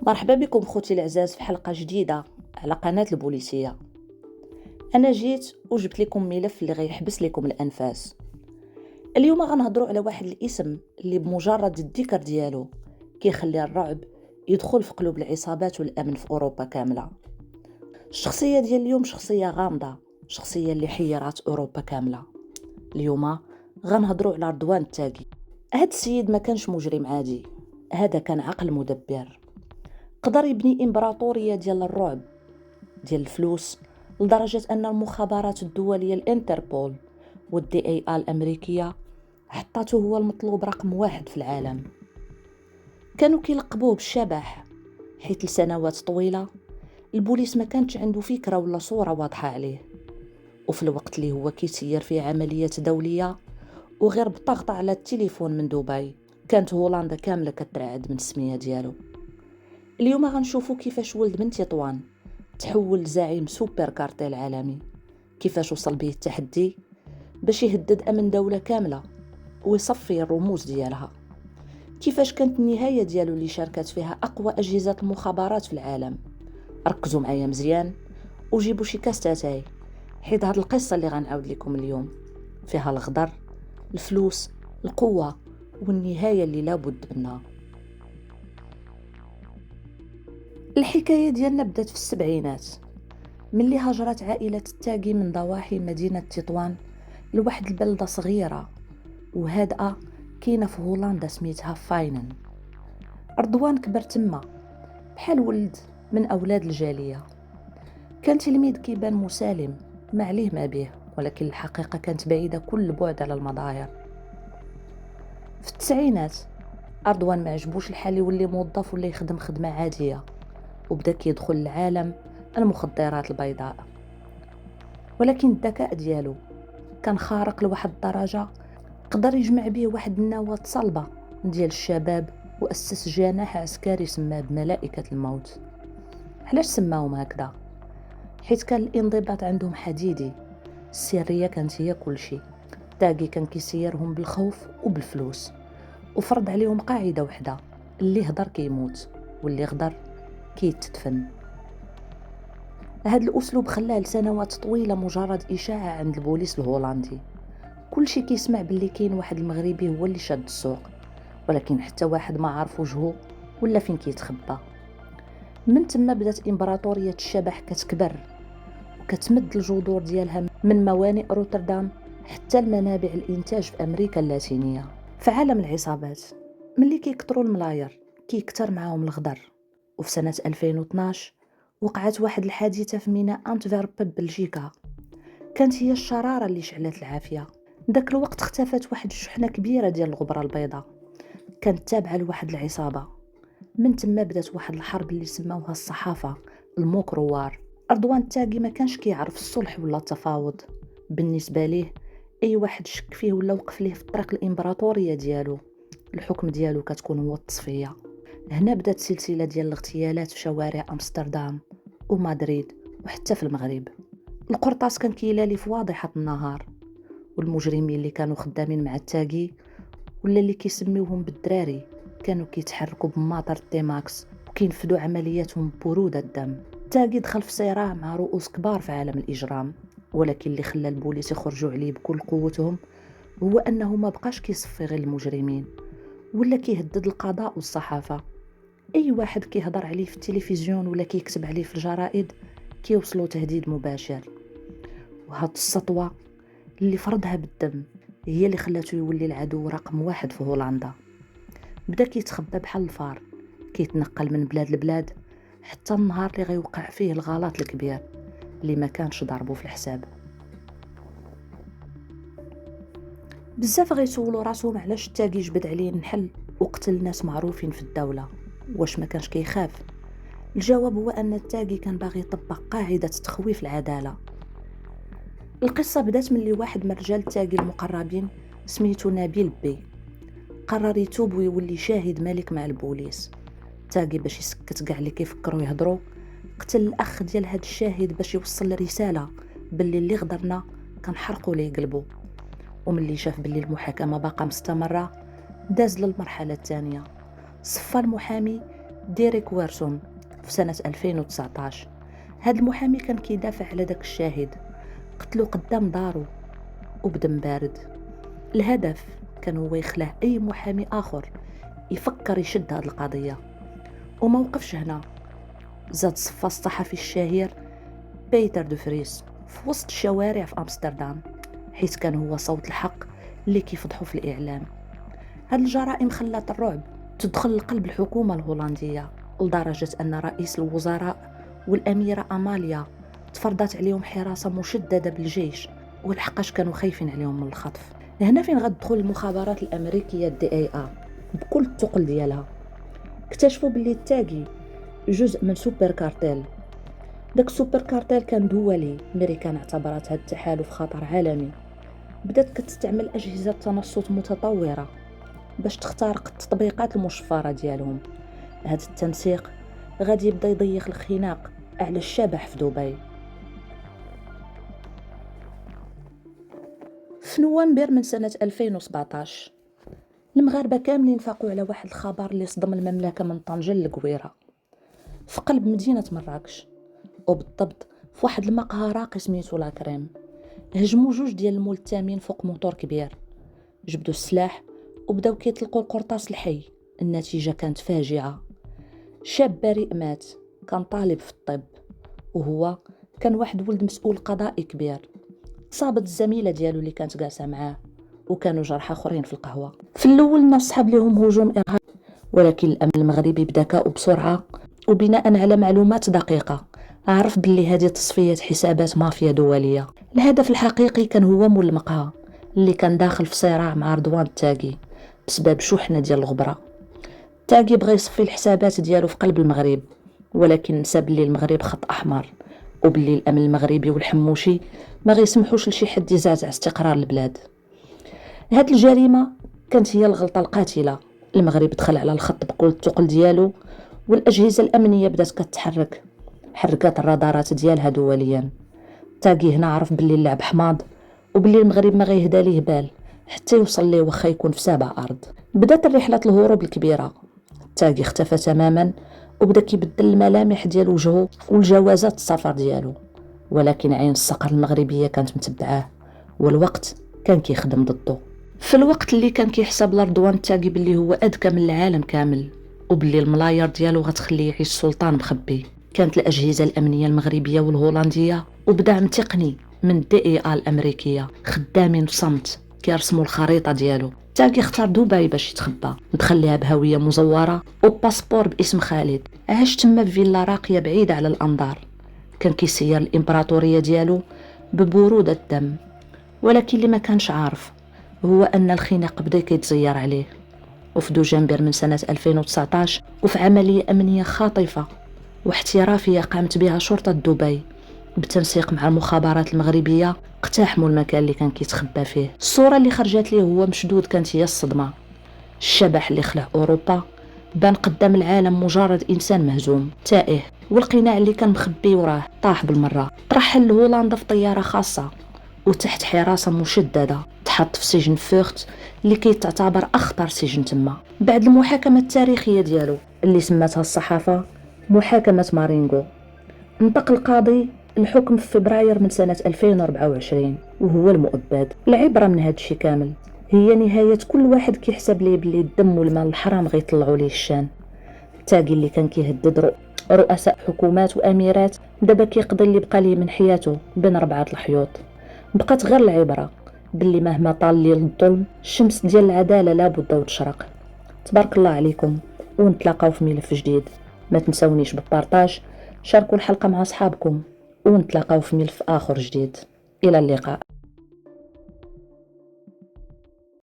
مرحبا بكم خوتي العزاز في حلقة جديدة على قناة البوليسية. أنا جيت وجبت لكم ملف اللي غيحبس لكم الأنفاس. اليوم غنهضروا على واحد الاسم اللي بمجرد الذكر ديالو كيخلي الرعب يدخل في قلوب العصابات والأمن في أوروبا كاملة. الشخصية ديال اليوم شخصية غامضة، شخصية اللي حيرات أوروبا كاملة. اليوم غنهضروا على رضوان التاغي. هاد السيد ما كانش مجرم عادي، هذا كان عقل مدبر. قدر يبني إمبراطورية ديال الرعب ديال الفلوس لدرجة أن المخابرات الدولية الانتربول والدي اي الأمريكية حطاته هو المطلوب رقم 1 في العالم. كانوا كيلقبوه بالشبح حيث لسنوات طويلة البوليس ما كانتش عنده فكرة ولا صورة واضحة عليه، وفي الوقت اللي هو كيسير في عمليات دولية وغير بضغط على التليفون من دبي كانت هولندا كاملة كترعد من السمية ديالو. اليوم غنشوفوا كيفاش ولد بن تطوان تحول لزعيم سوبر كارتيل عالمي، كيفاش وصل به التحدي باش يهدد أمن دولة كاملة ويصفي الرموز ديالها، كيفاش كانت النهاية ديالو اللي شاركت فيها أقوى أجهزة المخابرات في العالم. ركزوا معايا مزيان وجيبوا شي كاس تاتاي، حيت هاد القصة اللي غنعاود لكم اليوم فيها الغدر، الفلوس، القوة والنهاية اللي لابد منها. الحكاية ديالنا بدات في السبعينات، ملي هاجرت عائلة التاغي من ضواحي مدينة تطوان لواحد البلدة صغيرة وهادئة كاينة في هولندا سميتها فاينن. رضوان كبر تما بحال ولد من أولاد الجالية. كان تلميذ كيبان مسالم ما عليه ما به، ولكن الحقيقة كانت بعيدة كل البعد على المظاهر. في التسعينات رضوان ما عجبوش الحال يولي موظف ولا يخدم خدمة عادية، وبدا كيدخل لعالم المخدرات البيضاء. ولكن الذكاء ديالو كان خارق لواحد الدرجة، قدر يجمع به واحد النواة صلبة ديال الشباب وأسس جناح عسكري سماه بملائكة الموت. علاش سماهم هكذا؟ حيث كان الانضباط عندهم حديدي، السرية كانت هي كل شيء. تاغي كان كيسيرهم بالخوف وبالفلوس، وفرض عليهم قاعدة وحدة: اللي هضر كيموت واللي غدر كيتدفن. هذا الأسلوب خلاه لسنوات طويلة مجرد إشاعة عند البوليس الهولندي. كل شيء كيسمع باللي كاين واحد المغربي هو اللي شاد السوق، ولكن حتى واحد ما عارف وجهه ولا فين كيتخبى. من تما بدات إمبراطورية الشبح كتكبر وكتمد الجذور ديالها من موانئ روتردام حتى المنابع الإنتاج في أمريكا اللاتينية. في عالم العصابات ملي كيكثروا الملاير كيكثر معاهم الغدر. وفي سنة 2012 وقعت واحد الحادثة في ميناء أنتفيرب بلجيكا، كانت هي الشرارة اللي شعلت العافية. داك الوقت اختفت واحد الشحنة كبيرة ديال الغبرة البيضاء كانت تابعة لواحد العصابة. من تما بدات واحد الحرب اللي سموها الصحافة الموكروار. رضوان التاغي ما كانش كيعرف الصلح ولا التفاوض. بالنسبة ليه أي واحد شك فيه ولا وقف ليه في طريق الإمبراطورية ديالو الحكم ديالو كتكون هو التصفية. هنا بدات سلسلة ديال الاغتيالات في شوارع أمستردام ومدريد وحتى في المغرب. القرطاس كان كيلالي في واضحة النهار، والمجرمين اللي كانوا خدامين مع التاغي ولا اللي كيسميوهم بالدراري كانوا كيتحركوا بماطر تيماكس وكينفذوا عملياتهم ببرودة الدم. التاغي دخل في صراع مع رؤوس كبار في عالم الإجرام، ولكن اللي خلى البوليس يخرجوا عليه بكل قوتهم هو أنه ما بقاش كيصفي غير المجرمين ولا كيهدد القضاء والصحافة. أي واحد كيهضر عليه في التلفزيون ولا كيكتب عليه في الجرائد كيوصلوا تهديد مباشر. وهاد السطوة اللي فرضها بالدم هي اللي خلاته يولي العدو رقم 1 في هولندا. بدا كيتخبى بحال الفار، كيتنقل من بلاد لبلاد حتى النهار اللي غيوقع فيه الغلط الكبير اللي ما كانش ضربه في الحساب. بزاف غيسولوا راسهم علاش التاغي جبد عليه النحل وقتل ناس معروفين في الدولة. واش ما كانش كيخاف؟ الجواب هو أن التاغي كان باغي يطبق قاعدة تخويف العدالة. القصة بدات من اللي واحد من رجال التاغي المقربين سميتو نبيل بي قرر يتوب ويولي شاهد ملك مع البوليس. تاغي باش يسكت كاع اللي كيفكروا يهضروا قتل الاخ ديال هاد الشاهد باش يوصل رساله باللي اللي غدرنا كنحرقوا ليه قلبه. وملي شاف باللي المحاكمه باقا مستمره داز للمرحله الثانيه. صفى المحامي ديريك ويرسون في سنة 2019. هاد المحامي كان كيدافع على داك الشاهد، قتلو قدام دارو وبدم بارد. الهدف كان هو يخلع أي محامي آخر يفكر يشد هاد القضية. وما وقفش هنا، زاد صفى الصحفي الشهير بيتر دو فريس في وسط الشوارع في أمستردام، حيث كان هو صوت الحق اللي كيفضحوا في الإعلام. هاد الجرائم خلات الرعب تدخل لقلب الحكومة الهولندية، لدرجة أن رئيس الوزراء والأميرة أماليا تفرضت عليهم حراسة مشددة بالجيش، والحقاش كانوا خايفين عليهم من الخطف. هنا فين غتدخل المخابرات الأمريكية DEA بكل الثقل ديالها. اكتشفوا باللي التاغي جزء من سوبر كارتيل. داك السوبر كارتيل كان دولي، أمريكان اعتبرت هاد التحالف خطر عالمي. بدات كتستعمل أجهزة تنصت متطورة باش تخترق التطبيقات المشفرة ديالهم. هاد التنسيق غادي يبدا يضيق الخناق على الشبح في دبي. في نوفمبر من سنة 2017 المغاربة كاملين فاقوا على واحد الخبر اللي صدم المملكة من طنجة للقويرة في قلب مدينة مراكش، وبالضبط في واحد المقهى راقي سميتو لاكريم. هجموا جوج ديال الملتامين فوق موتور كبير، جبدوا السلاح وبداو كيطلقوا القرطاس الحي. النتيجة كانت فاجعة، شاب بريء مات، كان طالب في الطب، وهو كان واحد ولد مسؤول قضائي كبير. صابت الزميلة ديالو اللي كانت جالسة معاه، وكانوا جرحى اخرين في القهوة. في الاول الناس صحاب لهم هجوم ارهابي، ولكن الامن المغربي بذكاء وبسرعة وبناء على معلومات دقيقة عرف باللي هذه تصفية حسابات مافيا دولية. الهدف الحقيقي كان هو مول المقهى اللي كان داخل في صراع مع رضوان التاغي بسبب شحنة ديال الغبرة. التاغي بغى يصفي الحسابات ديالو في قلب المغرب، ولكن نسى باللي المغرب خط احمر، وباللي الامن المغربي والحموشي ما غيسمحوش لشي حد يزعزع استقرار البلاد. هاد الجريمة كانت هي الغلطة القاتلة. المغرب دخل على الخط بكل الثقل ديالو، والأجهزة الأمنية بدات كتحرك، حركات الرادارات ديالها دوليا. تاغي هنا عرف باللي اللعب حماض، وباللي المغرب ما غيهدى ليه بال حتى يوصل ليه وخا يكون في سابع أرض. بدات الرحلة الهروب الكبيرة. تاغي اختفى تماما وبدا كيبدل الملامح ديال وجهه والجوازات السفر ديالو، ولكن عين الصقر المغربية كانت متبعاه، والوقت كان كيخدم ضده. في الوقت اللي كان كيحسب لرضوان التاغي باللي هو أذكى من العالم كامل، وباللي الملاير ديالو غتخليه يعيش سلطان مخبي، كانت الأجهزة الأمنية المغربية والهولندية وبدعم تقني من DEA الأمريكية خدامين بصمت كيرسموا الخريطة ديالو. تاغي اختار دبي باش يتخبى، دخل لها بهوية مزورة وباسبور باسم خالد. عاش تما بفيلا راقية بعيدة على الأنظار. كان كيسير الإمبراطورية ديالو ببرودة الدم، ولكن اللي ما كانش عارف هو أن الخناق بدا كيتزير عليه. وفي دجنبر من سنة 2019 وفي عملية أمنية خاطفة واحترافية قامت بها شرطة دبي بالتنسيق مع المخابرات المغربية، اقتحموا المكان اللي كان كيتخبى فيه. الصورة اللي خرجت ليه هو مشدود كانت هي الصدمة. الشبح اللي خلع أوروبا بان قدام العالم مجرد إنسان مهزوم تائه، والقناع اللي كان مخبي وراه طاح بالمرة. ترحل لهولندا في طيارة خاصة وتحت حراسة مشددة، تحط في سجن فورت اللي كيتعتبر أخطر سجن تما. بعد المحاكمة التاريخية ديالو اللي سمتها الصحافة محاكمة مارينغو، انطق القاضي الحكم في فبراير من سنة 2024 وهو المؤبد. العبرة من هاد الشي كامل هي نهاية كل واحد كيحسب ليه بلي الدم والمال الحرام غيطلعوا ليه الشان. التاغي اللي كان كيهدد رؤساء حكومات وأميرات دابا كيقضي اللي بقى ليه من حياته بين 4 الحيوط. بقات غير العبرة باللي مهما طال ليل الظلم الشمس ديال العدالة لابد تشرق. تبارك الله عليكم، ونتلاقاو في ملف جديد. ما تنسونيش بالبارطاج، شاركوا الحلقة مع أصحابكم، ونتلاقاو في ملف آخر جديد. إلى اللقاء.